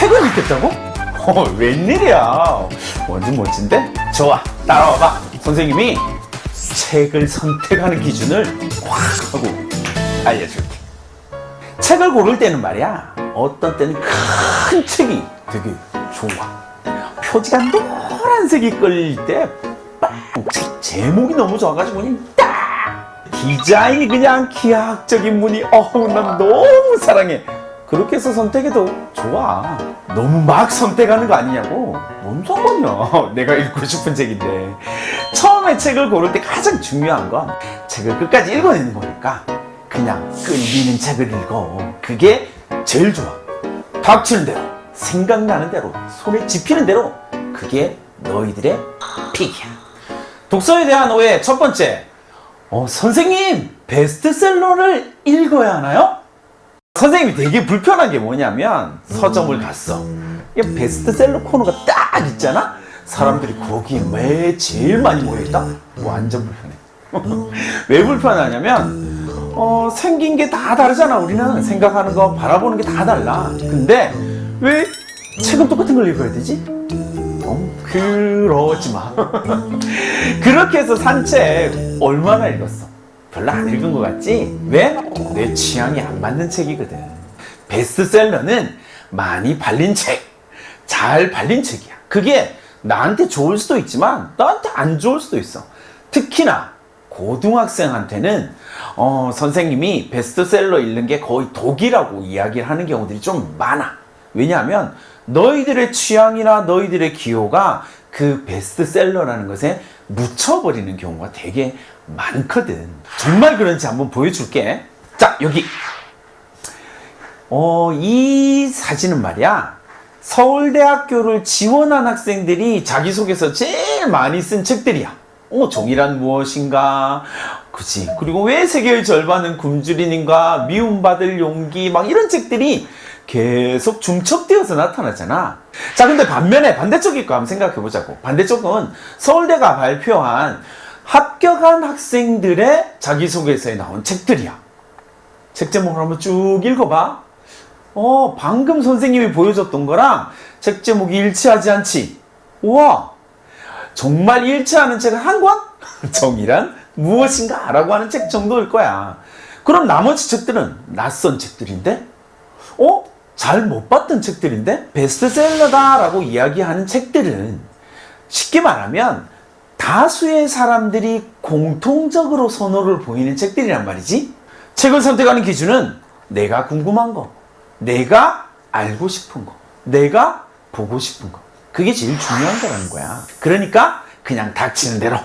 책을 읽겠다고? 웬일이야. 완전 멋진데? 좋아, 따라와봐. 선생님이 책을 선택하는 기준을 확 하고 알려줄게. 책을 고를 때는 말이야, 어떤 때는 큰 책이 되게 좋아. 표지가 노란색이 끌릴 때 책 제목이 너무 좋아가지고 그냥 딱 디자인이 그냥 기하학적인 무늬, 난 너무 사랑해. 그렇게 해서 선택해도 좋아. 너무 막 선택하는 거 아니냐고. 뭔 상관이야. 내가 읽고 싶은 책인데. 처음에 책을 고를 때 가장 중요한 건 책을 끝까지 읽어내는 거니까 그냥 끌리는 책을 읽어. 그게 제일 좋아. 닥치는 대로, 생각나는 대로, 손에 집히는 대로. 그게 너희들의 픽이야. 독서에 대한 오해 첫 번째. 선생님, 베스트셀러를 읽어야 하나요? 선생님이 되게 불편한 게 뭐냐면, 서점을 갔어. 베스트셀러 코너가 딱 있잖아? 사람들이 거기에 왜 제일 많이 모여있다? 완전 불편해. 왜 불편하냐면, 생긴 게 다 다르잖아. 우리는 생각하는 거, 바라보는 게 다 달라. 근데 왜 책은 똑같은 걸 읽어야 되지? 그러지 마. 그렇게 해서 산 책 얼마나 읽었어? 별로 안 읽은 것 같지? 왜? 내 취향이 안 맞는 책이거든. 베스트셀러는 많이 팔린 책, 잘 팔린 책이야. 그게 나한테 좋을 수도 있지만 나한테 안 좋을 수도 있어. 특히나 고등학생한테는 선생님이 베스트셀러 읽는 게 거의 독이라고 이야기를 하는 경우들이 좀 많아. 왜냐하면 너희들의 취향이나 너희들의 기호가 그 베스트셀러라는 것에 묻혀버리는 경우가 되게 많거든. 정말 그런지 한번 보여줄게. 자, 여기. 이 사진은 말이야, 서울대학교를 지원한 학생들이 자기소개서 제일 많이 쓴 책들이야. 정의란 무엇인가? 그치. 그리고 왜 세계의 절반은 굶주리는가? 미움받을 용기, 막 이런 책들이 계속 중첩되어서 나타나잖아. 자, 근데 반면에 반대쪽일 거 한번 생각해 보자고. 반대쪽은 서울대가 발표한 합격한 학생들의 자기소개서에 나온 책들이야. 책 제목을 한번 쭉 읽어봐. 방금 선생님이 보여줬던 거랑 책 제목이 일치하지 않지? 우와! 정말 일치하는 책은 한 권? 정의란 무엇인가? 라고 하는 책 정도일 거야. 그럼 나머지 책들은 낯선 책들인데? 잘 못 봤던 책들인데? 베스트셀러다라고 이야기하는 책들은 쉽게 말하면 다수의 사람들이 공통적으로 선호를 보이는 책들이란 말이지. 책을 선택하는 기준은 내가 궁금한 거, 내가 알고 싶은 거, 내가 보고 싶은 거. 그게 제일 중요한 거라는 거야. 그러니까 그냥 닥치는 대로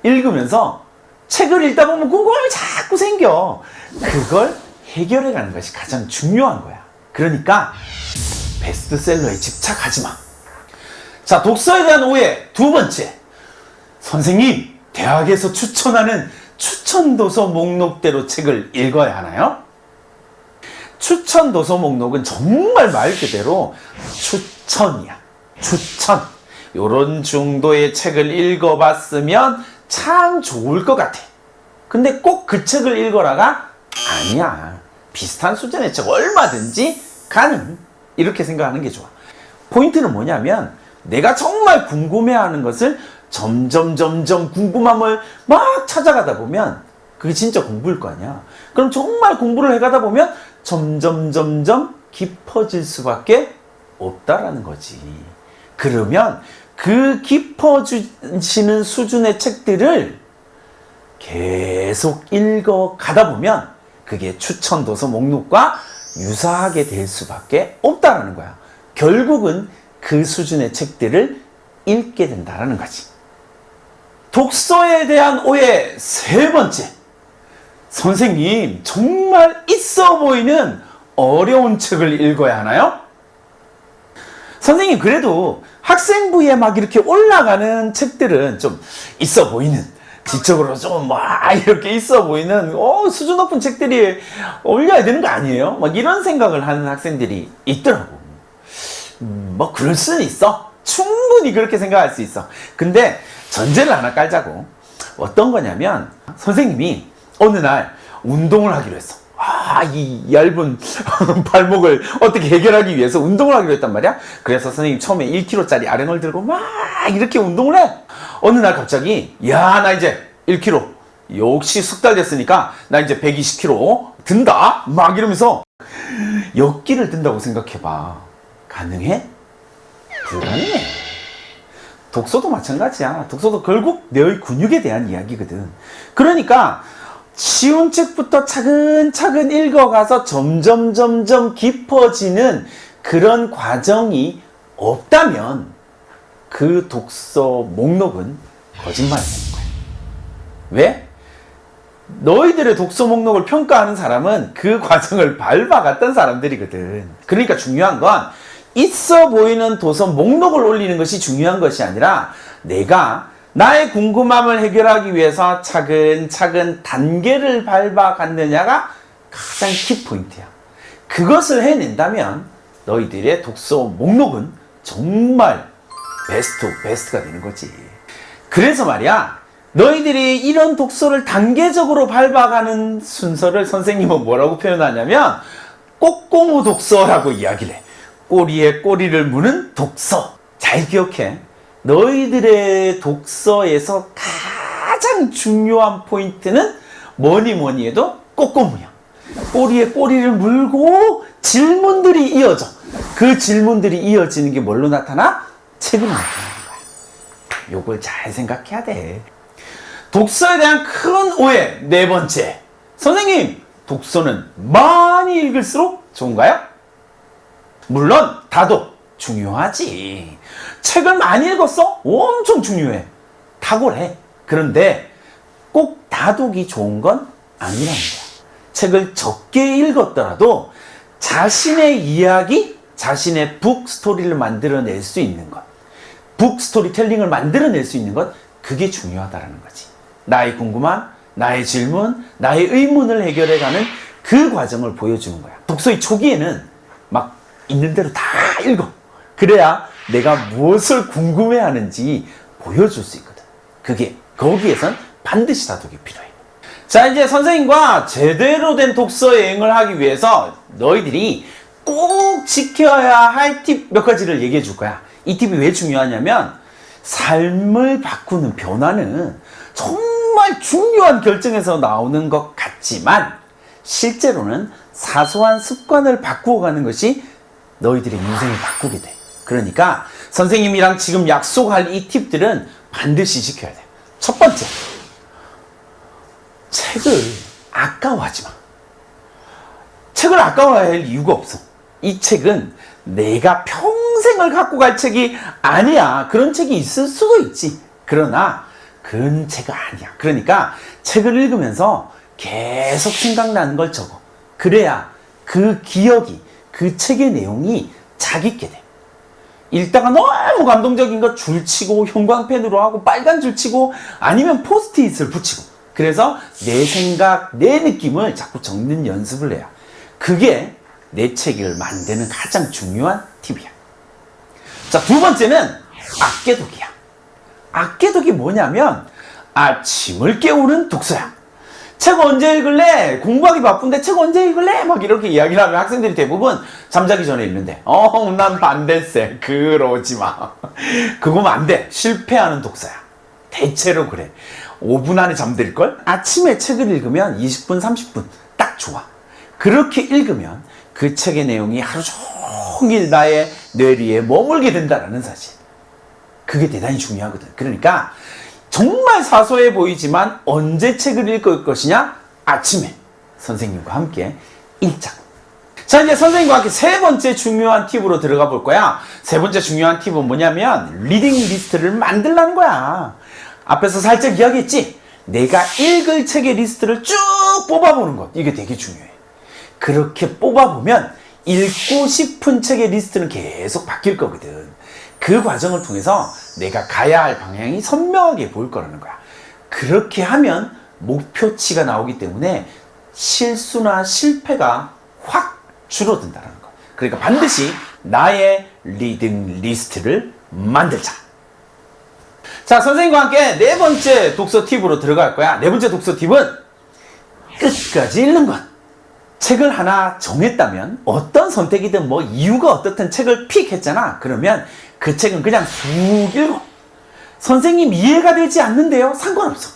읽으면서 책을 읽다 보면 궁금함이 자꾸 생겨. 그걸 해결해 가는 것이 가장 중요한 거야. 그러니까 베스트셀러에 집착하지 마. 자, 독서에 대한 오해 두 번째. 선생님, 대학에서 추천하는 추천도서 목록대로 책을 읽어야 하나요? 추천도서 목록은 정말 말 그대로 추천이야. 추천. 요런 정도의 책을 읽어봤으면 참 좋을 것 같아. 근데 꼭 그 책을 읽어라가 아니야. 비슷한 수준의 책 얼마든지 가능. 이렇게 생각하는 게 좋아. 포인트는 뭐냐면 내가 정말 궁금해하는 것을 점점 궁금함을 막 찾아가다 보면 그게 진짜 공부일 거 아니야. 그럼 정말 공부를 해가다 보면 점점 깊어질 수밖에 없다라는 거지. 그러면 그 깊어지는 수준의 책들을 계속 읽어가다 보면 그게 추천도서 목록과 유사하게 될 수밖에 없다라는 거야. 결국은 그 수준의 책들을 읽게 된다라는 거지. 독서에 대한 오해 세 번째. 선생님, 정말 있어 보이는 어려운 책을 읽어야 하나요? 선생님, 그래도 학생부에 막 이렇게 올라가는 책들은 좀 있어 보이는, 지적으로 좀 막 이렇게 있어 보이는 수준 높은 책들이 올려야 되는 거 아니에요? 막 이런 생각을 하는 학생들이 있더라고. 뭐 그럴 수는 있어. 충분히 그렇게 생각할 수 있어. 근데 전제를 하나 깔자고. 어떤 거냐면 선생님이 어느 날 운동을 하기로 했어. 이 얇은 발목을 어떻게 해결하기 위해서 운동을 하기로 했단 말이야. 그래서 선생님 처음에 1kg짜리 아령을 들고 막 이렇게 운동을 해. 어느 날 갑자기 나 이제 1kg 역시 숙달됐으니까 나 이제 120kg 든다 막 이러면서 역기를 든다고 생각해봐. 가능해? 불가능해. 독서도 마찬가지야. 독서도 결국 너의 근육에 대한 이야기거든. 그러니까 쉬운 책부터 차근차근 읽어가서 점점 깊어지는 그런 과정이 없다면 그 독서 목록은 거짓말이라는 거야. 왜? 너희들의 독서 목록을 평가하는 사람은 그 과정을 밟아갔던 사람들이거든. 그러니까 중요한 건 있어 보이는 도서 목록을 올리는 것이 중요한 것이 아니라 내가 나의 궁금함을 해결하기 위해서 차근차근 단계를 밟아갔느냐가 가장 키포인트야. 그것을 해낸다면 너희들의 독서 목록은 정말 베스트가 되는 거지. 그래서 말이야, 너희들이 이런 독서를 단계적으로 밟아가는 순서를 선생님은 뭐라고 표현하냐면 꼬꼬무 독서라고 이야기를 해. 꼬리에 꼬리를 무는 독서. 잘 기억해. 너희들의 독서에서 가장 중요한 포인트는 뭐니 해도 꼬꼬무야. 꼬리에 꼬리를 물고 질문들이 이어져. 그 질문들이 이어지는 게 뭘로 나타나? 책으로 나타나는 거야. 요걸 잘 생각해야 돼. 독서에 대한 큰 오해. 네 번째. 선생님, 독서는 많이 읽을수록 좋은가요? 물론 다독 중요하지. 책을 많이 읽었어? 엄청 중요해. 탁월해. 그런데 꼭 다독이 좋은 건 아니라는 거야. 책을 적게 읽었더라도 자신의 이야기, 자신의 북 스토리를 만들어낼 수 있는 것, 북 스토리텔링을 만들어낼 수 있는 것, 그게 중요하다는 거지. 나의 궁금함, 나의 질문, 나의 의문을 해결해가는 그 과정을 보여주는 거야. 독서의 초기에는 막 있는 대로 다 읽어. 그래야 내가 무엇을 궁금해하는지 보여줄 수 있거든. 거기에선 반드시 다독이 필요해. 자, 이제 선생님과 제대로 된 독서 여행을 하기 위해서 너희들이 꼭 지켜야 할 팁 몇 가지를 얘기해 줄 거야. 이 팁이 왜 중요하냐면 삶을 바꾸는 변화는 정말 중요한 결정에서 나오는 것 같지만 실제로는 사소한 습관을 바꾸어 가는 것이 너희들의 인생을 바꾸게 돼. 그러니까 선생님이랑 지금 약속할 이 팁들은 반드시 지켜야 돼. 첫 번째, 책을 아까워하지 마. 책을 아까워해야 할 이유가 없어. 이 책은 내가 평생을 갖고 갈 책이 아니야. 그런 책이 있을 수도 있지. 그러나 그런 책은 아니야. 그러니까 책을 읽으면서 계속 생각나는 걸 적어. 그래야 그 기억이, 그 책의 내용이 자기께 돼. 읽다가 너무 감동적인 거 줄치고 형광펜으로 하고 빨간 줄치고 아니면 포스트잇을 붙이고, 그래서 내 생각, 내 느낌을 자꾸 적는 연습을 해야 그게 내 책을 만드는 가장 중요한 팁이야. 자, 두 번째는 아껴두기야. 아껴두기 뭐냐면 아침을 깨우는 독서야. 책 언제 읽을래? 공부하기 바쁜데 책 언제 읽을래? 막 이렇게 이야기를 하면 학생들이 대부분 잠자기 전에 읽는데, 난 반대세. 그러지 마. 그거면 안 돼. 실패하는 독서야. 대체로 그래. 5분 안에 잠들걸? 아침에 책을 읽으면 20분, 30분 딱 좋아. 그렇게 읽으면 그 책의 내용이 하루 종일 나의 뇌리에 머물게 된다는 사실. 그게 대단히 중요하거든. 그러니까 정말 사소해 보이지만 언제 책을 읽을 것이냐? 아침에 선생님과 함께 읽자. 자, 이제 선생님과 함께 세 번째 중요한 팁으로 들어가 볼 거야. 세 번째 중요한 팁은 뭐냐면 리딩 리스트를 만들라는 거야. 앞에서 살짝 이야기했지? 내가 읽을 책의 리스트를 쭉 뽑아보는 것. 이게 되게 중요해. 그렇게 뽑아보면 읽고 싶은 책의 리스트는 계속 바뀔 거거든. 그 과정을 통해서 내가 가야 할 방향이 선명하게 보일 거라는 거야. 그렇게 하면 목표치가 나오기 때문에 실수나 실패가 확 줄어든다는 거. 그러니까 반드시 나의 리딩 리스트를 만들자. 자, 선생님과 함께 네 번째 독서 팁으로 들어갈 거야. 네 번째 독서 팁은 끝까지 읽는 것. 책을 하나 정했다면 어떤 선택이든 뭐 이유가 어떻든 책을 픽했잖아. 그러면 그 책은 그냥 쭉 읽어. 선생님 이해가 되지 않는데요? 상관없어.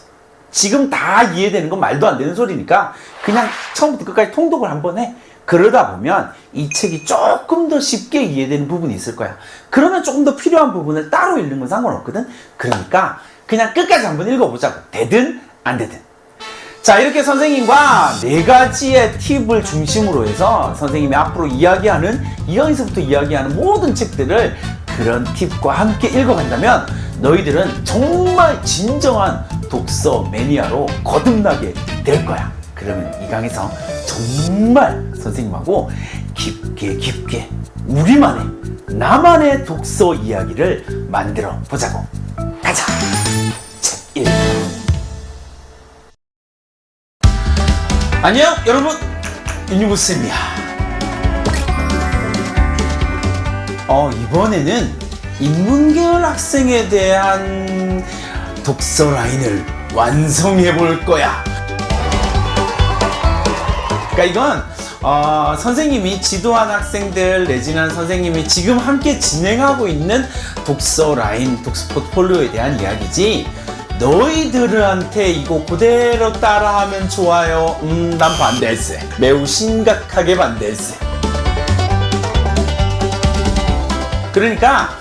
지금 다 이해되는 건 말도 안 되는 소리니까 그냥 처음부터 끝까지 통독을 한번 해. 그러다 보면 이 책이 조금 더 쉽게 이해되는 부분이 있을 거야. 그러면 조금 더 필요한 부분을 따로 읽는 건 상관없거든. 그러니까 그냥 끝까지 한번 읽어보자고. 되든 안 되든. 자, 이렇게 선생님과 4가지의 팁을 중심으로 해서 선생님이 앞으로 이야기하는 2강에서부터 이야기하는 모든 책들을 그런 팁과 함께 읽어간다면 너희들은 정말 진정한 독서 매니아로 거듭나게 될 거야. 그러면 2강에서 정말 선생님하고 깊게 우리만의 나만의 독서 이야기를 만들어 보자고. 가자. 책 1. 안녕 여러분, 윤유부쌤이야. 이번에는 인문계열 학생에 대한 독서 라인을 완성해 볼 거야. 그러니까 이건 선생님이 지도한 학생들 내지는 선생님이 지금 함께 진행하고 있는 독서 라인, 독서 포트폴리오에 대한 이야기지, 너희들한테 이거 그대로 따라하면 좋아요. 난 반대했어. 매우 심각하게 반대했어. 그러니까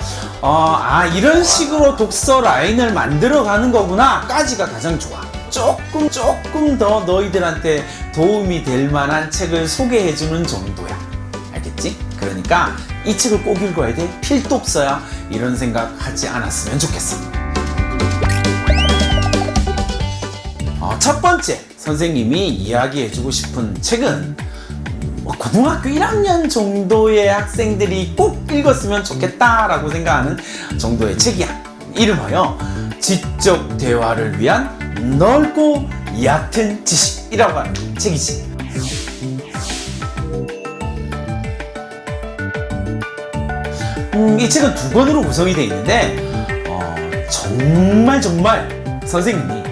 이런 식으로 독서 라인을 만들어 가는 거구나 까지가 가장 좋아. 조금 더 너희들한테 도움이 될 만한 책을 소개해 주는 정도야. 알겠지? 그러니까 이 책을 꼭 읽어야 돼. 필독 없어야 이런 생각 하지 않았으면 좋겠어. 첫 번째 선생님이 이야기해주고 싶은 책은 고등학교 1학년 정도의 학생들이 꼭 읽었으면 좋겠다라고 생각하는 정도의 책이야. 이름하여 지적 대화를 위한 넓고 얕은 지식이라고 하는 책이지. 이 책은 2권으로 구성이 되어 있는데 정말 선생님이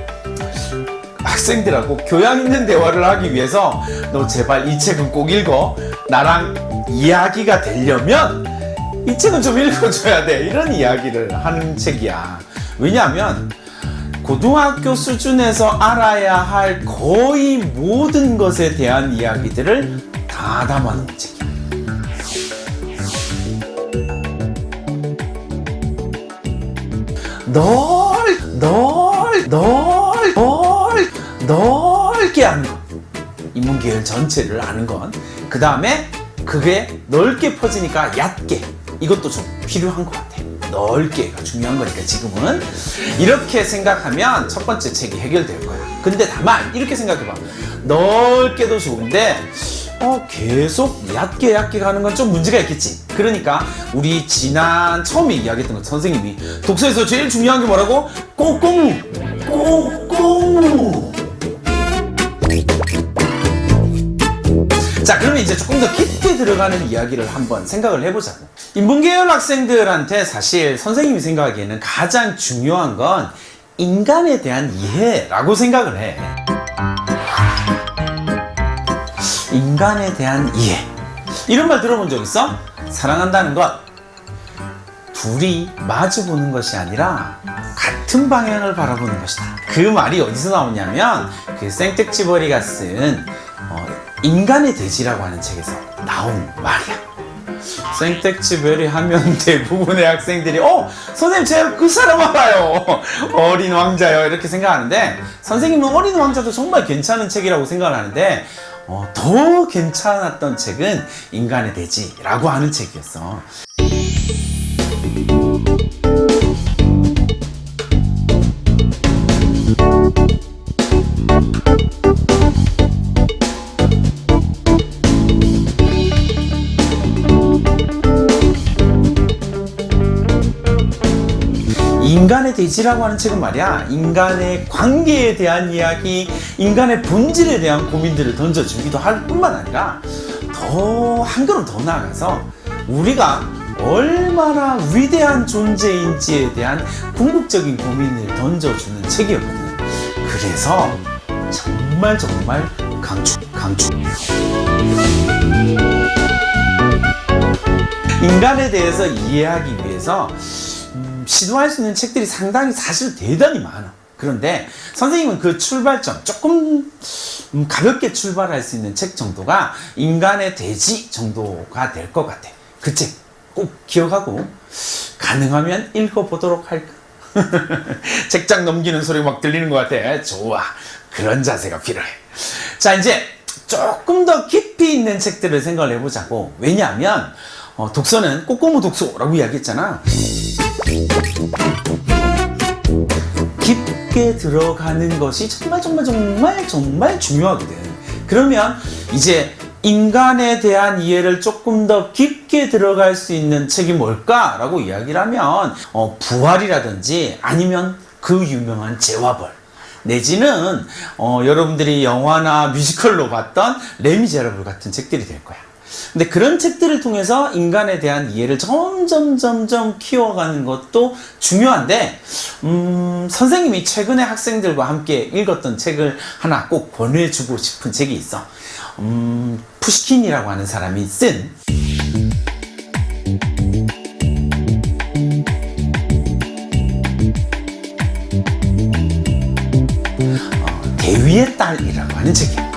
학생들하고 교양 있는 대화를 하기 위해서 너 제발 이 책은 꼭 읽어. 나랑 이야기가 되려면 이 책은 좀 읽어줘야 돼. 이런 이야기를 하는 책이야. 왜냐하면 고등학교 수준에서 알아야 할 거의 모든 것에 대한 이야기들을 다 담아놓은 책이야. 넓게 아는 것. 인문계열 전체를 아는 건. 그 다음에 그게 넓게 퍼지니까 얕게. 이것도 좀 필요한 것 같아. 넓게가 중요한 거니까 지금은. 이렇게 생각하면 첫 번째 책이 해결될 거야. 근데 다만 이렇게 생각해봐. 넓게도 좋은데 계속 얕게 가는 건 좀 문제가 있겠지. 그러니까 우리 지난 처음에 이야기했던 것, 선생님이 독서에서 제일 중요한 게 뭐라고? 꼬꼬무. 자, 그러면 이제 조금 더 깊게 들어가는 이야기를 한번 생각을 해보자고. 인문계열 학생들한테 사실 선생님이 생각하기에는 가장 중요한 건 인간에 대한 이해라고 생각을 해. 인간에 대한 이해. 이런 말 들어본 적 있어? 사랑한다는 것, 둘이 마주보는 것이 아니라 같은 방향을 바라보는 것이다. 그 말이 어디서 나오냐면 그 생텍쥐버리가 쓴 인간의 돼지라고 하는 책에서 나온 말이야. 생텍쥐버리 하면 대부분의 학생들이 선생님 제가 그 사람 알아요. 어린 왕자요. 이렇게 생각하는데 선생님은 어린 왕자도 정말 괜찮은 책이라고 생각을 하는데 더 괜찮았던 책은 인간의 돼지라고 하는 책이었어. 인간의 돼지라고 하는 책은 말이야, 인간의 관계에 대한 이야기, 인간의 본질에 대한 고민들을 던져주기도 할 뿐만 아니라 한 걸음 더 나아가서 우리가 얼마나 위대한 존재인지에 대한 궁극적인 고민을 던져주는 책이었거든. 그래서 정말 강추. 인간에 대해서 이해하기 위해서 시도할 수 있는 책들이 상당히 사실 대단히 많아. 그런데 선생님은 그 출발점 조금 가볍게 출발할 수 있는 책 정도가 인간의 돼지 정도가 될 것 같아. 그 책 꼭 기억하고 가능하면 읽어보도록 할까? 책장 넘기는 소리 막 들리는 것 같아. 좋아. 그런 자세가 필요해. 자, 이제 조금 더 깊이 있는 책들을 생각을 해보자고. 왜냐하면 독서는 꼬꼬무 독서라고 이야기했잖아. 깊게 들어가는 것이 정말 중요하거든. 그러면 이제 인간에 대한 이해를 조금 더 깊게 들어갈 수 있는 책이 뭘까라고 이야기를 하면 부활이라든지 아니면 그 유명한 제와벌 내지는 여러분들이 영화나 뮤지컬로 봤던 레미제라블 같은 책들이 될 거야. 근데 그런 책들을 통해서 인간에 대한 이해를 점점 키워가는 것도 중요한데, 선생님이 최근에 학생들과 함께 읽었던 책을 하나 꼭 권해주고 싶은 책이 있어. 푸시킨이라고 하는 사람이 쓴 대위의 딸이라고 하는 책이야.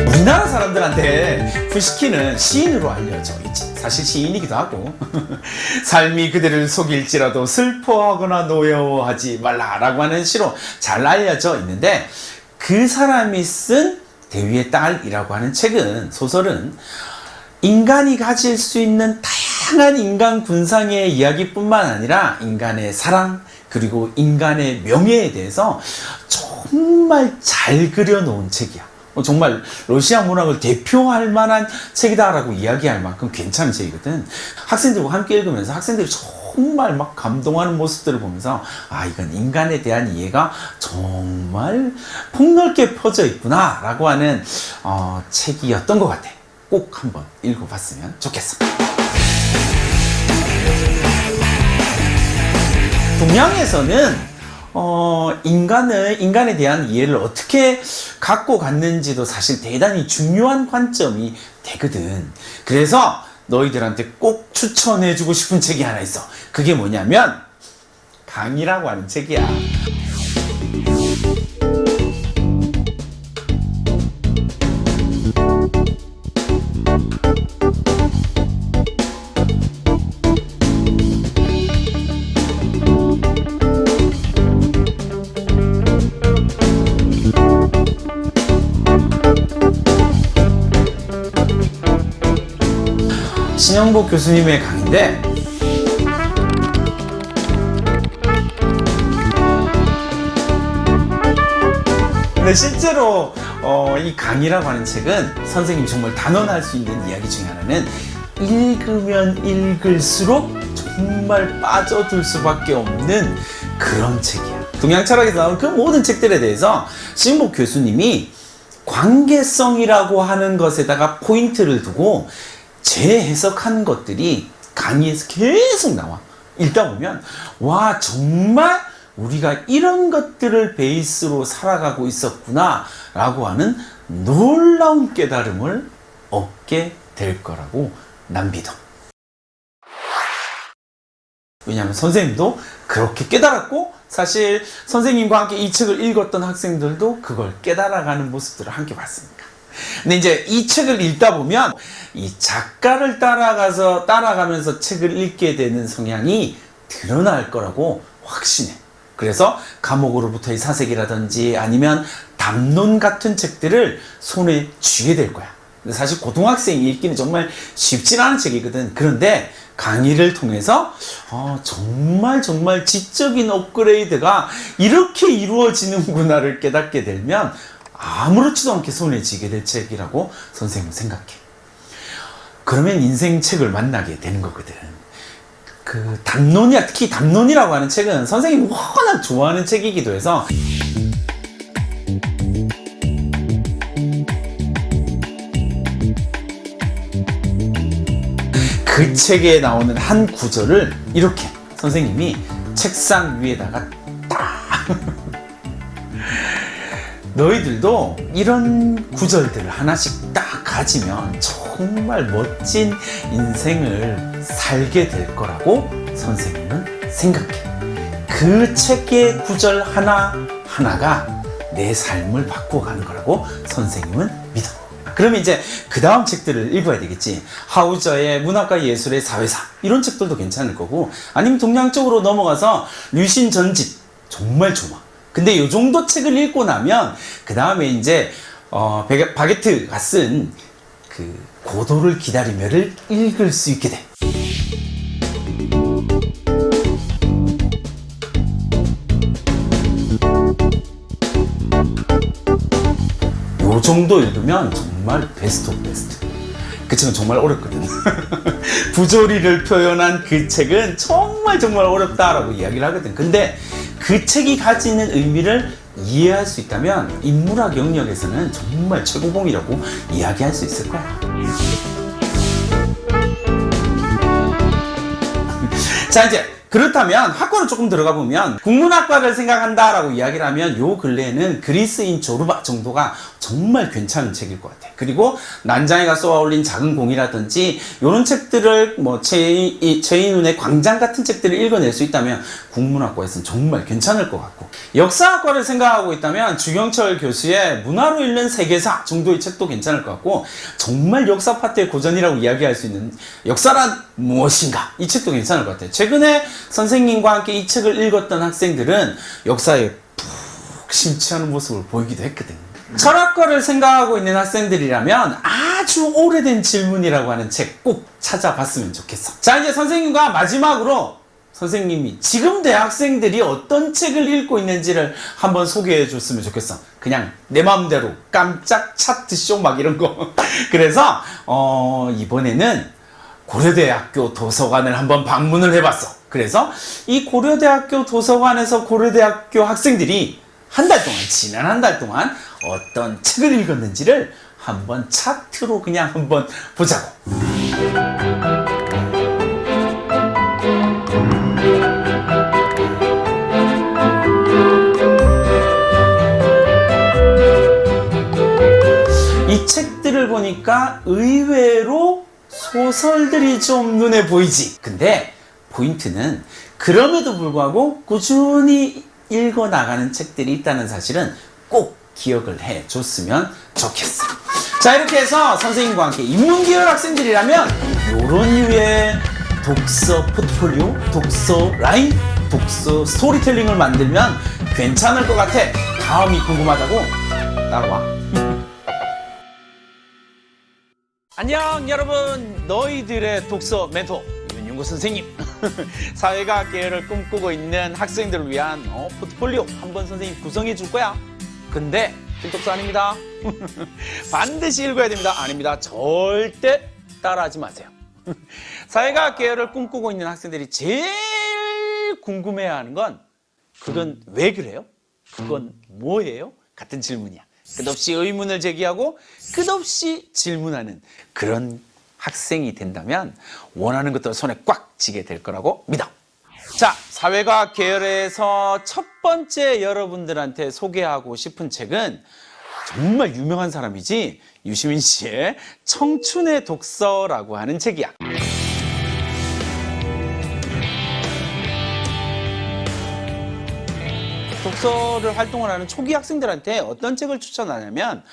우리나라 사람들한테 푸시킨은 시인으로 알려져 있지. 사실 시인이기도 하고 삶이 그대를 속일지라도 슬퍼하거나 노여워하지 말라라고 하는 시로 잘 알려져 있는데, 그 사람이 쓴 대위의 딸이라고 하는 책은, 소설은 인간이 가질 수 있는 다양한 인간 군상의 이야기뿐만 아니라 인간의 사랑 그리고 인간의 명예에 대해서 정말 잘 그려놓은 책이야. 정말 러시아 문학을 대표할 만한 책이다라고 이야기할 만큼 괜찮은 책이거든. 학생들과 함께 읽으면서 학생들이 정말 막 감동하는 모습들을 보면서 이건 인간에 대한 이해가 정말 폭넓게 퍼져 있구나 라고 하는 책이었던 것 같아. 꼭 한번 읽어봤으면 좋겠어. 동양에서는 인간에 대한 이해를 어떻게 갖고 갔는지도 사실 대단히 중요한 관점이 되거든. 그래서 너희들한테 꼭 추천해주고 싶은 책이 하나 있어. 그게 뭐냐면 강이라고 하는 책이야. 신영복 교수님의 강의인데, 근데 실제로 이 강이라고 하는 책은 선생님이 정말 단언할 수 있는 이야기 중에 하나는 읽으면 읽을수록 정말 빠져들 수밖에 없는 그런 책이야. 동양 철학에서 나온 그 모든 책들에 대해서 신영복 교수님이 관계성이라고 하는 것에다가 포인트를 두고 재해석한 것들이 강의에서 계속 나와. 읽다 보면 와, 정말 우리가 이런 것들을 베이스로 살아가고 있었구나 라고 하는 놀라운 깨달음을 얻게 될 거라고 난 믿어. 왜냐하면 선생님도 그렇게 깨달았고, 사실 선생님과 함께 이 책을 읽었던 학생들도 그걸 깨달아가는 모습들을 함께 봤으니까. 근데 이제 이 책을 읽다 보면 이 작가를 따라가면서 책을 읽게 되는 성향이 드러날 거라고 확신해. 그래서 감옥으로부터의 사색이라든지 아니면 담론 같은 책들을 손에 쥐게 될 거야. 근데 사실 고등학생이 읽기는 정말 쉽지 않은 책이거든. 그런데 강의를 통해서 정말 지적인 업그레이드가 이렇게 이루어지는구나를 깨닫게 되면 아무렇지도 않게 손에 쥐게 될 책이라고 선생님은 생각해. 그러면 인생 책을 만나게 되는 거거든. 그 담론이야, 특히 담론이라고 하는 책은 선생님이 워낙 좋아하는 책이기도 해서 그 책에 나오는 한 구절을 이렇게 선생님이 책상 위에다가 딱 너희들도 이런 구절들을 하나씩 딱 가지면 정말 멋진 인생을 살게 될 거라고 선생님은 생각해. 그 책의 구절 하나하나가 내 삶을 바꿔가는 거라고 선생님은 믿어. 그러면 이제 그 다음 책들을 읽어야 되겠지. 하우저의 문학과 예술의 사회사, 이런 책들도 괜찮을 거고, 아니면 동양적으로 넘어가서 류신 전집, 정말 좋아. 근데 이 정도 책을 읽고 나면 그 다음에 이제 바게트가 쓴 그 고도를 기다리며를 읽을 수 있게 돼. 요 정도 읽으면 정말 베스트 오브 베스트. 그 책은 정말 어렵거든. 부조리를 표현한 그 책은 정말 어렵다라고 이야기를 하거든. 근데 그 책이 가지는 의미를 이해할 수 있다면 인문학 영역에서는 정말 최고봉이라고 이야기할 수 있을 거야. 자, 이제 그렇다면 학과로 조금 들어가 보면 국문학과를 생각한다라고 이야기를 하면 요 근래에는 그리스인 조르바 정도가 정말 괜찮은 책일 것 같아. 그리고 난장이가 쏘아 올린 작은 공이라든지 이런 책들을 뭐 최인훈의 광장 같은 책들을 읽어낼 수 있다면 국문학과에서는 정말 괜찮을 것 같고, 역사학과를 생각하고 있다면 주경철 교수의 문화로 읽는 세계사 정도의 책도 괜찮을 것 같고, 정말 역사 파트의 고전이라고 이야기할 수 있는 역사란 무엇인가, 이 책도 괜찮을 것 같아요. 최근에 선생님과 함께 이 책을 읽었던 학생들은 역사에 푹 심취하는 모습을 보이기도 했거든. 철학과를 생각하고 있는 학생들이라면 아주 오래된 질문이라고 하는 책 꼭 찾아봤으면 좋겠어. 자, 이제 선생님과 마지막으로 선생님이 지금 대학생들이 어떤 책을 읽고 있는지를 한번 소개해 줬으면 좋겠어. 그냥 내 마음대로 깜짝 차트쇼 막 이런 거. 그래서 이번에는 고려대학교 도서관을 한번 방문을 해봤어. 그래서 이 고려대학교 도서관에서 고려대학교 학생들이 지난 한 달 동안 어떤 책을 읽었는지를 한번 차트로 그냥 한번 보자고. 이 책들을 보니까 의외로 소설들이 좀 눈에 보이지. 근데 포인트는 그럼에도 불구하고 꾸준히 읽어나가는 책들이 있다는 사실은 꼭 기억을 해줬으면 좋겠어. 자, 이렇게 해서 선생님과 함께 인문계열 학생들이라면 이런 류의 독서 포트폴리오, 독서 라인, 독서 스토리텔링을 만들면 괜찮을 것 같아. 다음이 궁금하다고? 따라와. 안녕 여러분, 너희들의 독서 멘토 윤용구 선생님. 사회과학 계열을 꿈꾸고 있는 학생들을 위한 포트폴리오 한번 선생님 구성해 줄 거야. 근데 필독서 아닙니다. 반드시 읽어야 됩니다. 아닙니다. 절대 따라하지 마세요. 사회과학 계열을 꿈꾸고 있는 학생들이 제일 궁금해하는 건, 그건 왜 그래요? 그건 뭐예요? 같은 질문이야. 끝없이 의문을 제기하고 끝없이 질문하는 그런 학생이 된다면 원하는 것들 손에 꽉 쥐게 될 거라고 믿어. 자, 사회과학 계열에서 첫 번째 여러분들한테 소개하고 싶은 책은 정말 유명한 사람이지, 유시민 씨의 청춘의 독서라고 하는 책이야. 독서를 활동을 하는 초기 학생들한테 어떤 책을 추천하냐면,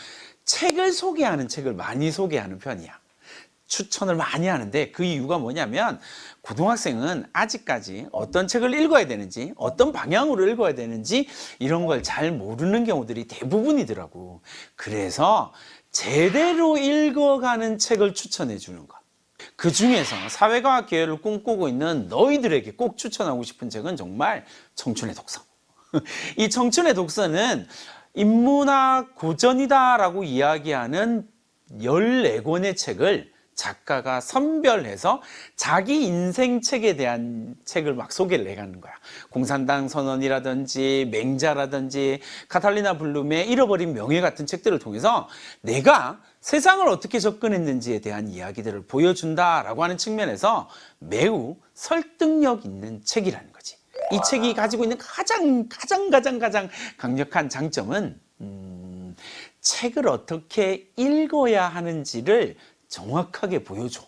책을 소개하는 책을 많이 소개하는 편이야. 추천을 많이 하는데 그 이유가 뭐냐면, 고등학생은 아직까지 어떤 책을 읽어야 되는지, 어떤 방향으로 읽어야 되는지 이런 걸 잘 모르는 경우들이 대부분이더라고. 그래서 제대로 읽어가는 책을 추천해 주는 것. 그 중에서 사회과학 계열을 꿈꾸고 있는 너희들에게 꼭 추천하고 싶은 책은 정말 청춘의 독서. 이 청춘의 독서는 인문학 고전이다라고 이야기하는 14권의 책을 작가가 선별해서 자기 인생 책에 대한 책을 막 소개를 해가는 거야. 공산당 선언이라든지 맹자라든지 카탈리나 블룸의 잃어버린 명예 같은 책들을 통해서 내가 세상을 어떻게 접근했는지에 대한 이야기들을 보여준다라고 하는 측면에서 매우 설득력 있는 책이라는 거지. 이 책이 가지고 있는 가장 강력한 장점은 책을 어떻게 읽어야 하는지를 정확하게 보여줘.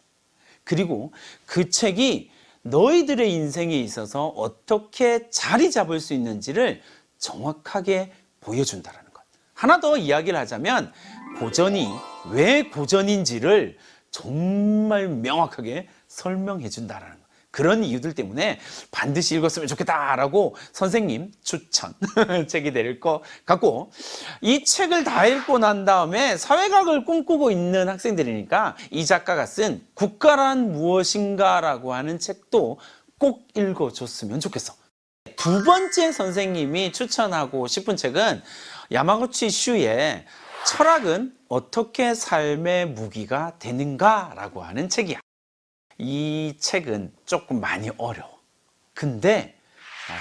그리고 그 책이 너희들의 인생에 있어서 어떻게 자리 잡을 수 있는지를 정확하게 보여준다라는 것. 하나 더 이야기를 하자면 고전이 왜 고전인지를 정말 명확하게 설명해 준다라는 것. 그런 이유들 때문에 반드시 읽었으면 좋겠다라고 선생님 추천 책이 될 것 같고, 이 책을 다 읽고 난 다음에 사회학을 꿈꾸고 있는 학생들이니까 이 작가가 쓴 국가란 무엇인가라고 하는 책도 꼭 읽어줬으면 좋겠어. 두 번째 선생님이 추천하고 싶은 책은 야마구치 슈의 철학은 어떻게 삶의 무기가 되는가라고 하는 책이야. 이 책은 조금 많이 어려워. 근데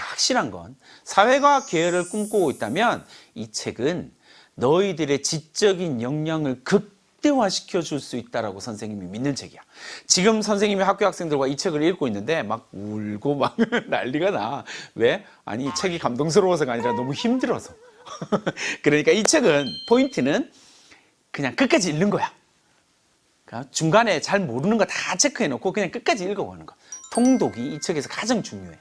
확실한 건 사회과학 계열을 꿈꾸고 있다면 이 책은 너희들의 지적인 역량을 극대화시켜 줄 수 있다라고 선생님이 믿는 책이야. 지금 선생님이 학교 학생들과 이 책을 읽고 있는데 막 울고 막 난리가 나. 왜? 아니, 이 책이 감동스러워서가 아니라 너무 힘들어서. 그러니까 이 책은 포인트는 그냥 끝까지 읽는 거야. 그러니까 중간에 잘 모르는 거 다 체크해놓고 그냥 끝까지 읽어보는 거. 통독이 이 책에서 가장 중요해.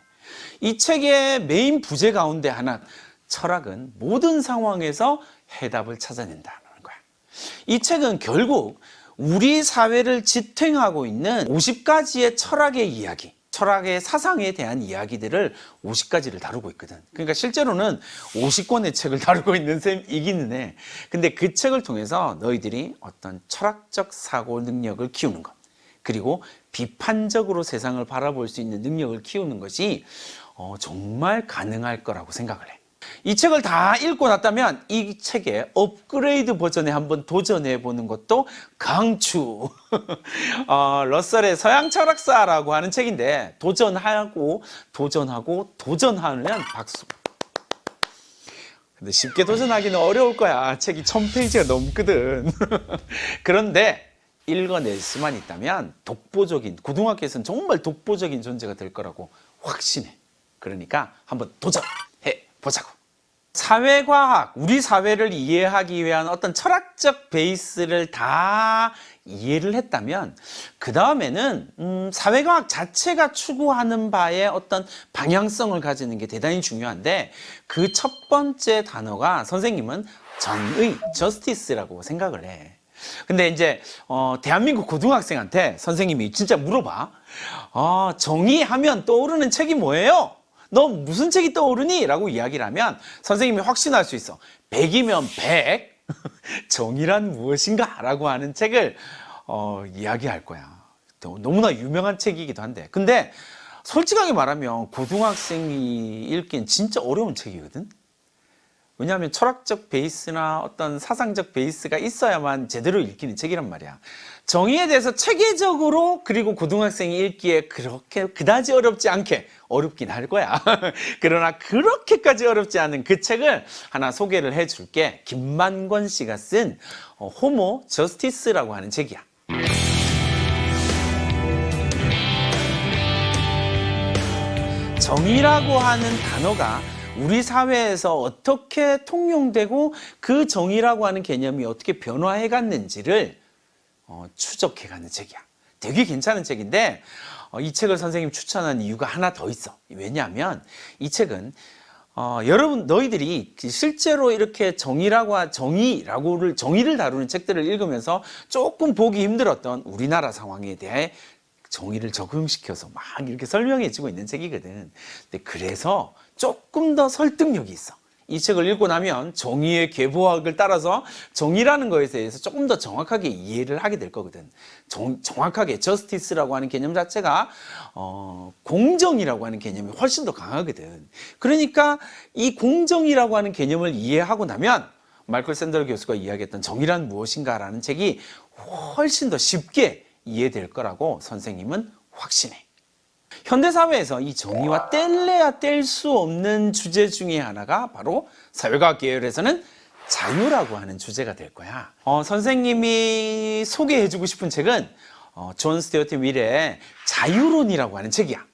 이 책의 메인 부제 가운데 하나, 철학은 모든 상황에서 해답을 찾아낸다는 거야. 이 책은 결국 우리 사회를 지탱하고 있는 50가지의 철학의 이야기, 철학의 사상에 대한 이야기들을 50가지를 다루고 있거든. 그러니까 실제로는 50권의 책을 다루고 있는 셈이기는 해. 근데 그 책을 통해서 너희들이 어떤 철학적 사고 능력을 키우는 것, 그리고 비판적으로 세상을 바라볼 수 있는 능력을 키우는 것이 정말 가능할 거라고 생각을 해. 이 책을 다 읽고 났다면 이 책의 업그레이드 버전에 한번 도전해 보는 것도 강추. 러셀의 서양 철학사라고 하는 책인데 도전하면 박수. 근데 쉽게 도전하기는 어려울 거야. 책이 1000페이지가 넘거든. 그런데 읽어낼 수만 있다면 독보적인, 고등학교에서는 정말 독보적인 존재가 될 거라고 확신해. 그러니까 한번 도전해 보자고. 사회과학, 우리 사회를 이해하기 위한 어떤 철학적 베이스를 다 이해를 했다면 그 다음에는 사회과학 자체가 추구하는 바에 어떤 방향성을 가지는 게 대단히 중요한데, 그 첫 번째 단어가 선생님은 정의, 저스티스라고 생각을 해. 근데 이제 대한민국 고등학생한테 선생님이 진짜 물어봐. 정의하면 떠오르는 책이 뭐예요? 너 무슨 책이 떠오르니? 라고 이야기를 하면 선생님이 확신할 수 있어. 100이면 100 정의란 무엇인가? 라고 하는 책을 이야기할 거야. 너무나 유명한 책이기도 한데, 근데 솔직하게 말하면 고등학생이 읽기엔 진짜 어려운 책이거든. 왜냐하면 철학적 베이스나 어떤 사상적 베이스가 있어야만 제대로 읽히는 책이란 말이야. 정의에 대해서 체계적으로, 그리고 고등학생이 읽기에 그렇게 그다지 어렵지 않게, 어렵긴 할 거야. 그러나 그렇게까지 어렵지 않은 그 책을 하나 소개를 해줄게. 김만권 씨가 쓴 호모 저스티스라고 하는 책이야. 정의라고 하는 단어가 우리 사회에서 어떻게 통용되고 그 정의라고 하는 개념이 어떻게 변화해 갔는지를 추적해 가는 책이야. 되게 괜찮은 책인데 이 책을 선생님 추천한 이유가 하나 더 있어. 왜냐하면 이 책은 여러분, 너희들이 실제로 이렇게 정의를 다루는 책들을 읽으면서 조금 보기 힘들었던 우리나라 상황에 대해 정의를 적응시켜서 막 이렇게 설명해 주고 있는 책이거든. 근데 그래서 조금 더 설득력이 있어. 이 책을 읽고 나면 정의의 계보학을 따라서 정의라는 것에 대해서 조금 더 정확하게 이해를 하게 될 거거든. 정확하게 저스티스라고 하는 개념 자체가 공정이라고 하는 개념이 훨씬 더 강하거든. 그러니까 이 공정이라고 하는 개념을 이해하고 나면 마이클 샌델 교수가 이야기했던 정의란 무엇인가라는 책이 훨씬 더 쉽게 이해될 거라고 선생님은 확신해. 현대사회에서 이 정의와 뗄래야 뗄 수 없는 주제 중에 하나가 바로 사회과학 계열에서는 자유라고 하는 주제가 될 거야. 선생님이 소개해주고 싶은 책은 존 스튜어트 밀의 자유론이라고 하는 책이야.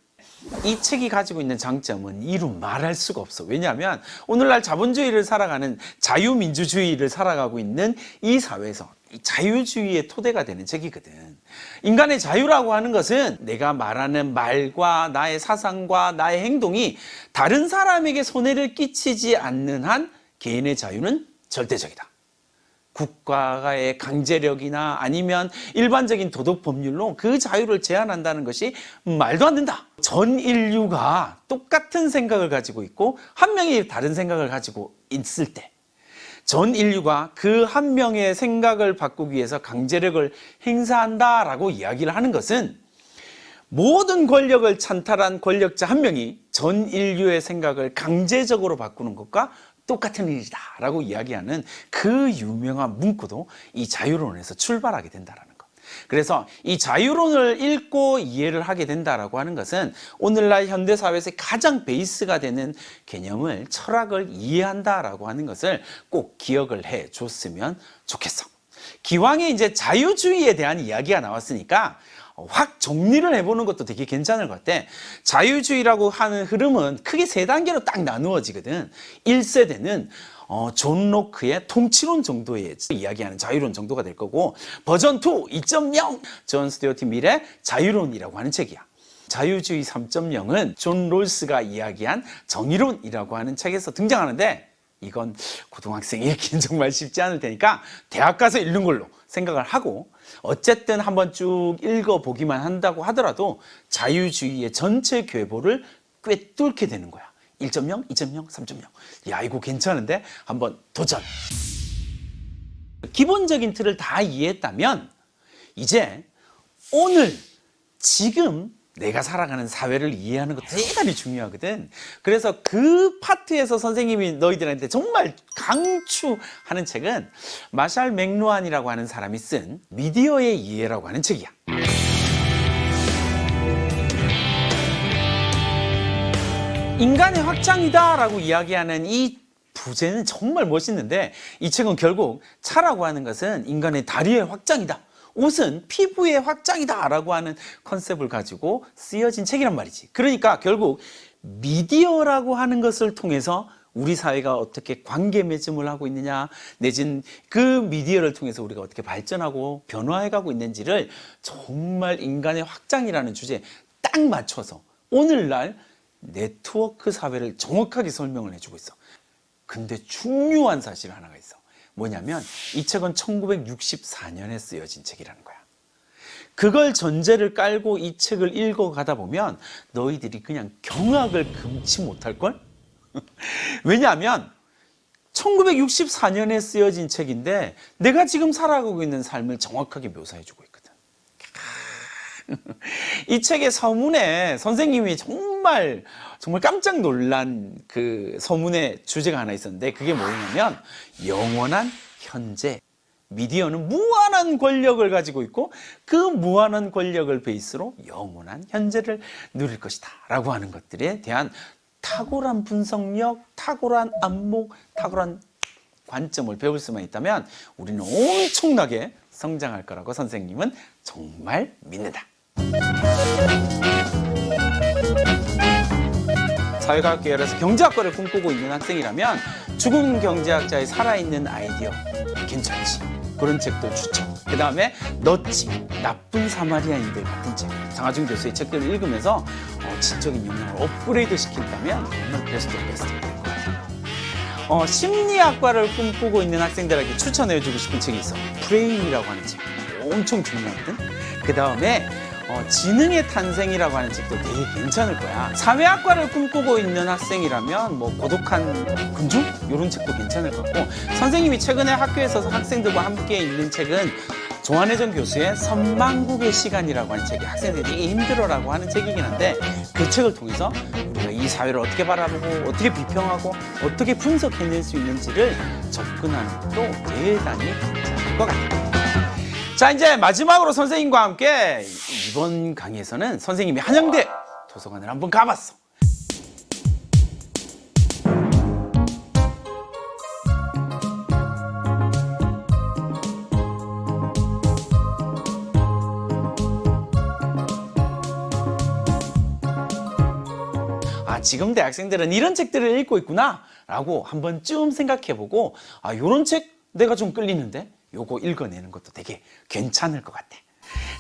이 책이 가지고 있는 장점은 이루 말할 수가 없어. 왜냐하면 오늘날 자본주의를 살아가는 자유민주주의를 살아가고 있는 이 사회에서 이 자유주의의 토대가 되는 책이거든. 인간의 자유라고 하는 것은 내가 말하는 말과 나의 사상과 나의 행동이 다른 사람에게 손해를 끼치지 않는 한 개인의 자유는 절대적이다. 국가의 강제력이나 아니면 일반적인 도덕 법률로 그 자유를 제한한다는 것이 말도 안 된다. 전 인류가 똑같은 생각을 가지고 있고 한 명이 다른 생각을 가지고 있을 때 전 인류가 그 한 명의 생각을 바꾸기 위해서 강제력을 행사한다라고 이야기를 하는 것은 모든 권력을 찬탈한 권력자 한 명이 전 인류의 생각을 강제적으로 바꾸는 것과 똑같은 일이다 라고 이야기하는 그 유명한 문구도 이 자유론에서 출발하게 된다라는 것. 그래서 이 자유론을 읽고 이해를 하게 된다라고 하는 것은 오늘날 현대사회에서 가장 베이스가 되는 개념을, 철학을 이해한다라고 하는 것을 꼭 기억을 해 줬으면 좋겠어. 기왕에 이제 자유주의에 대한 이야기가 나왔으니까 확 정리를 해보는 것도 되게 괜찮을 것 같아. 자유주의라고 하는 흐름은 크게 세 단계로 딱 나누어지거든. 1세대는 존 로크의 통치론 정도의 이야기하는 자유론 정도가 될 거고, 버전 2, 2.0, 존 스튜어트 밀의 자유론이라고 하는 책이야. 자유주의 3.0은 존 롤스가 이야기한 정의론이라고 하는 책에서 등장하는데, 이건 고등학생이 읽기는 정말 쉽지 않을 테니까 대학 가서 읽는 걸로 생각을 하고, 어쨌든 한번 쭉 읽어보기만 한다고 하더라도 자유주의의 전체 궤보를 꿰뚫게 되는 거야. 1.0, 2.0, 3.0. 야, 이거 괜찮은데? 한번 도전! 기본적인 틀을 다 이해했다면 이제 오늘, 지금 내가 살아가는 사회를 이해하는 거 대단히 중요하거든. 그래서 그 파트에서 선생님이 너희들한테 정말 강추하는 책은 마샬 맥루한이라고 하는 사람이 쓴 미디어의 이해라고 하는 책이야. 인간의 확장이다 라고 이야기하는 이 부제는 정말 멋있는데, 이 책은 결국 차라고 하는 것은 인간의 다리의 확장이다, 옷은 피부의 확장이다 라고 하는 컨셉을 가지고 쓰여진 책이란 말이지. 그러니까 결국 미디어라고 하는 것을 통해서 우리 사회가 어떻게 관계 맺음을 하고 있느냐, 내진 그 미디어를 통해서 우리가 어떻게 발전하고 변화해가고 있는지를 정말 인간의 확장이라는 주제에 딱 맞춰서 오늘날 네트워크 사회를 정확하게 설명을 해주고 있어. 근데 중요한 사실 하나가 있어. 뭐냐면 이 책은 1964년에 쓰여진 책이라는 거야. 그걸 전제를 깔고 이 책을 읽어가다 보면 너희들이 그냥 경악을 금치 못할걸? 왜냐하면 1964년에 쓰여진 책인데 내가 지금 살아가고 있는 삶을 정확하게 묘사해주고 있거든. 이 책의 서문에 선생님이 정말 깜짝 놀란 그 서문의 주제가 하나 있었는데, 그게 뭐냐면 영원한 현재. 미디어는 무한한 권력을 가지고 있고 그 무한한 권력을 베이스로 영원한 현재를 누릴 것이다 라고 하는 것들에 대한 탁월한 분석력, 탁월한 안목, 탁월한 관점을 배울 수만 있다면 우리는 엄청나게 성장할 거라고 선생님은 정말 믿는다. 사회과학 계열에서 경제학과를 꿈꾸고 있는 학생이라면 죽은 경제학자의 살아있는 아이디어 괜찮지? 그런 책들 추천. 그 다음에 너치, 나쁜 사마리아인들 같은 책, 장하준 교수의 책들을 읽으면서 지적인 역량을 업그레이드 시킨다면 정말 베스트 될 것 같아요. 심리학과를 꿈꾸고 있는 학생들에게 추천해주고 싶은 책이 있어. 프레임이라고 하는 책, 엄청 중요하거든. 그 다음에 지능의 탄생이라고 하는 책도 되게 괜찮을 거야. 사회학과를 꿈꾸고 있는 학생이라면 뭐 고독한 군중? 이런 책도 괜찮을 것 같고, 선생님이 최근에 학교에서 학생들과 함께 읽는 책은 조한혜정 교수의 선망국의 시간이라고 하는 책이 학생들이 되게 힘들어라고 하는 책이긴 한데, 그 책을 통해서 우리가 이 사회를 어떻게 바라보고 어떻게 비평하고 어떻게 분석해낼 수 있는지를 접근하는 것도 대단히 괜찮을 것 같아요. 자, 이제 마지막으로 선생님과 함께 이번 강의에서는 선생님이 한양대 도서관을 한번 가봤어. 지금 대학생들은 이런 책들을 읽고 있구나 라고 한번 쯤 생각해보고 요런 책 내가 좀 끌리는데 요거 읽어내는 것도 되게 괜찮을 것 같아.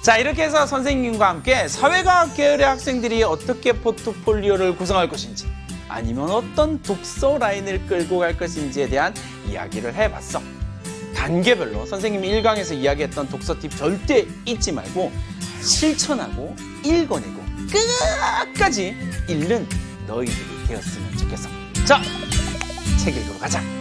자, 이렇게 해서 선생님과 함께 사회과학 계열의 학생들이 어떻게 포트폴리오를 구성할 것인지 아니면 어떤 독서 라인을 끌고 갈 것인지에 대한 이야기를 해봤어. 단계별로 선생님이 1강에서 이야기했던 독서 팁 절대 잊지 말고 실천하고 읽어내고 끝까지 읽는 너희들이 되었으면 좋겠어. 자, 책 읽으러 가자.